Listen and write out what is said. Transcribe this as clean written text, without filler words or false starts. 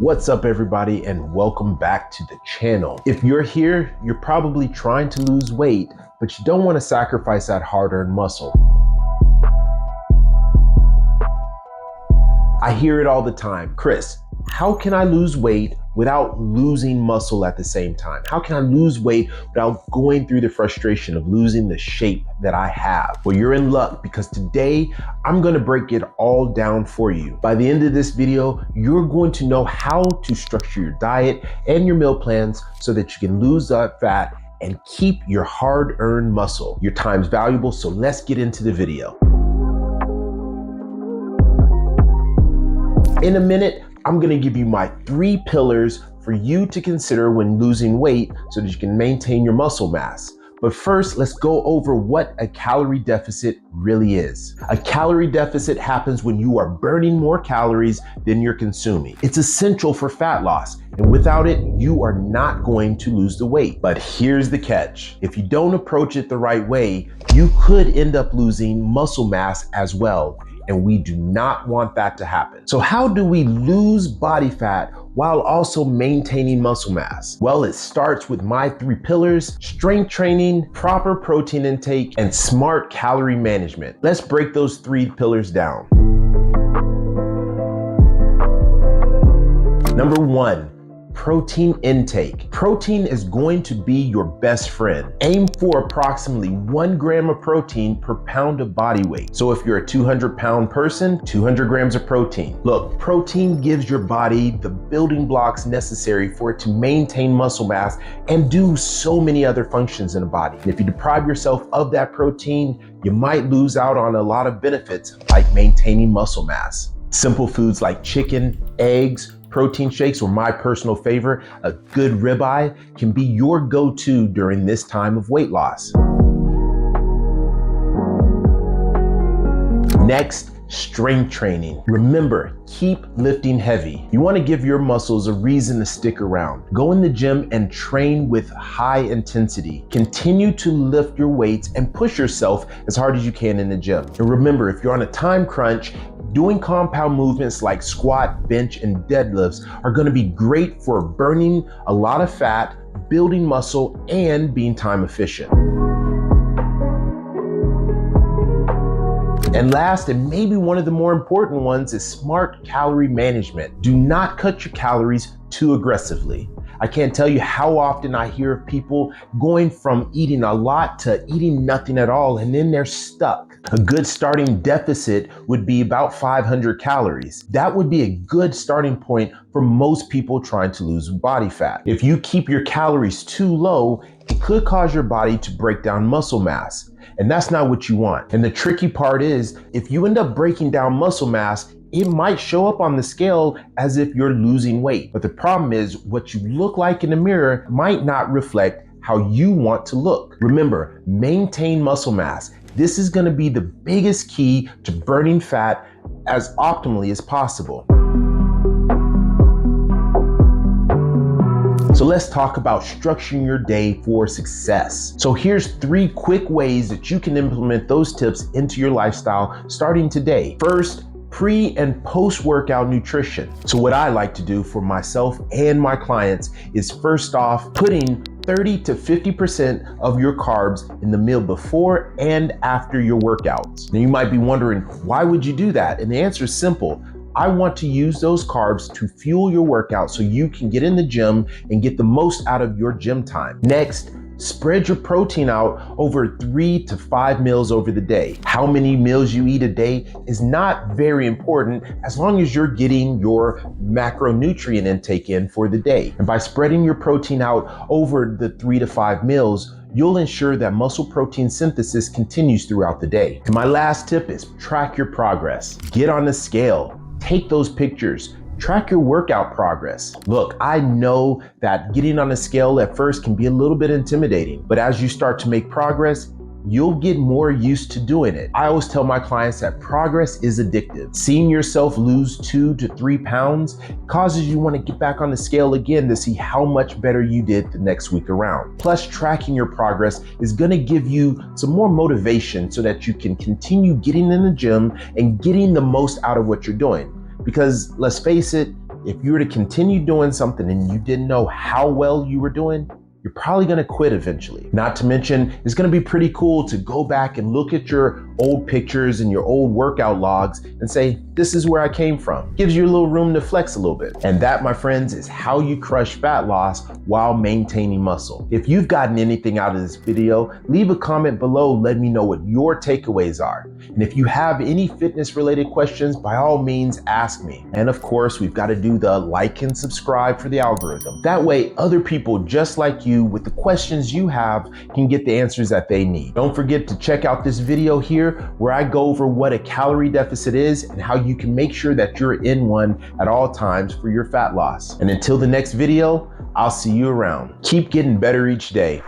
What's up everybody, and welcome back to the channel. If you're here, you're probably trying to lose weight, but you don't want to sacrifice that hard-earned muscle. I hear it all the time. Chris, how can I lose weight without losing muscle at the same time? How can I lose weight without going through the frustration of losing the shape that I have? Well, you're in luck, because today I'm going to break it all down for you. By the end of this video, you're going to know how to structure your diet and your meal plans so that you can lose that fat and keep your hard-earned muscle. Your time's valuable, so let's get into the video. In a minute, I'm gonna give you my 3 pillars for you to consider when losing weight so that you can maintain your muscle mass. But first, let's go over what a calorie deficit really is. A calorie deficit happens when you are burning more calories than you're consuming. It's essential for fat loss, and without it, you are not going to lose the weight. But here's the catch. If you don't approach it the right way, you could end up losing muscle mass as well. And we do not want that to happen. So how do we lose body fat while also maintaining muscle mass? Well, it starts with my 3 pillars: strength training, proper protein intake, and smart calorie management. Let's break those 3 pillars down. Number 1, protein intake. Protein is going to be your best friend. Aim for approximately 1 gram of protein per pound of body weight. So if you're a 200-pound person, 200 grams of protein. Look, protein gives your body the building blocks necessary for it to maintain muscle mass and do so many other functions in the body. And if you deprive yourself of that protein, you might lose out on a lot of benefits like maintaining muscle mass. Simple foods like chicken, eggs, protein shakes, or my personal favorite, a good ribeye, can be your go-to during this time of weight loss. Next, strength training. Remember, keep lifting heavy. You want to give your muscles a reason to stick around. Go in the gym and train with high intensity. Continue to lift your weights and push yourself as hard as you can in the gym. And remember, if you're on a time crunch, doing compound movements like squat, bench, and deadlifts are going to be great for burning a lot of fat, building muscle, and being time efficient. And last, and maybe one of the more important ones, is smart calorie management. Do not cut your calories too aggressively. I can't tell you how often I hear of people going from eating a lot to eating nothing at all, and then they're stuck. A good starting deficit would be about 500 calories. That would be a good starting point for most people trying to lose body fat. If you keep your calories too low, it could cause your body to break down muscle mass. And that's not what you want. And the tricky part is, if you end up breaking down muscle mass, it might show up on the scale as if you're losing weight. But the problem is, what you look like in the mirror might not reflect how you want to look. Remember, maintain muscle mass. This is going to be the biggest key to burning fat as optimally as possible. So let's talk about structuring your day for success. So here's 3 quick ways that you can implement those tips into your lifestyle starting today. First, pre and post-workout nutrition. So what I like to do for myself and my clients is, first off, putting 30 to 50% of your carbs in the meal before and after your workouts. Now you might be wondering, why would you do that? And the answer is simple. I want to use those carbs to fuel your workout so you can get in the gym and get the most out of your gym time. Next, spread your protein out over 3 to 5 meals over the day. How many meals you eat a day is not very important as long as you're getting your macronutrient intake in for the day. And by spreading your protein out over the 3 to 5 meals, you'll ensure that muscle protein synthesis continues throughout the day. And my last tip is track your progress. Get on the scale, take those pictures, track your workout progress. Look, I know that getting on a scale at first can be a little bit intimidating, but as you start to make progress, you'll get more used to doing it. I always tell my clients that progress is addictive. Seeing yourself lose 2 to 3 pounds causes you to want to get back on the scale again to see how much better you did the next week around. Plus, tracking your progress is going to give you some more motivation so that you can continue getting in the gym and getting the most out of what you're doing. Because let's face it, if you were to continue doing something and you didn't know how well you were doing, you're probably gonna quit eventually. Not to mention, it's gonna be pretty cool to go back and look at your old pictures and your old workout logs and say, this is where I came from. Gives you a little room to flex a little bit. And that, my friends, is how you crush fat loss while maintaining muscle. If you've gotten anything out of this video, leave a comment below, let me know what your takeaways are. And if you have any fitness related questions, by all means, ask me. And of course, we've got to do the like and subscribe for the algorithm. That way, other people just like you with the questions you have can get the answers that they need. Don't forget to check out this video here where I go over what a calorie deficit is and how you can make sure that you're in one at all times for your fat loss. And until the next video, I'll see you around. Keep getting better each day.